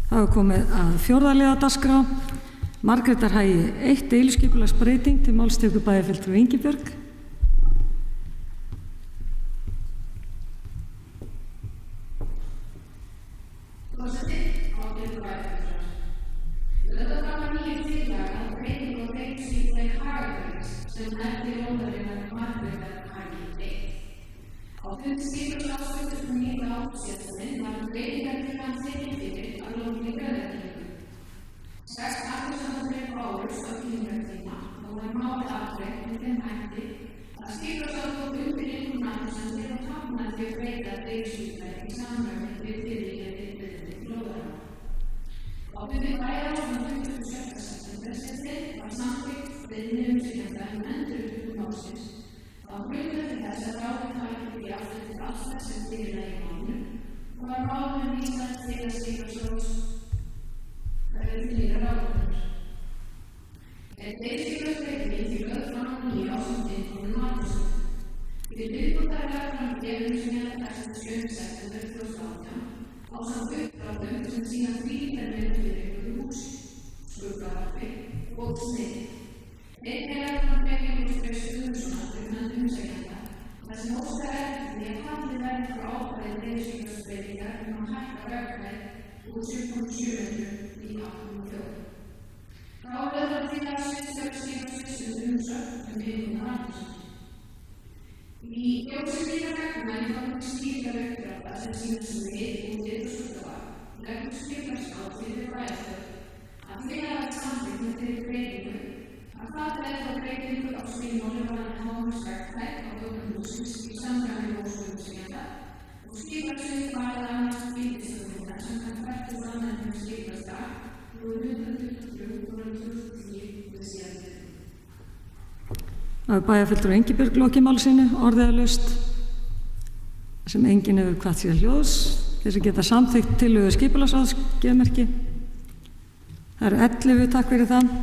Það var komið að 4. liða dagskrá. Margrétar Hægi 1 deiliskipulagsbreyting til máls tekur bæjarfulltrúi Ingibjörg. Bæjarfulltrúi Ingibjörg lokið máli sínu orðiðalaust sem enginn hefur hvatt sér hljóðs til þess að geta samþykkt tillögu skipulagsráðs geðmerki. Það eru 11, takk fyrir það.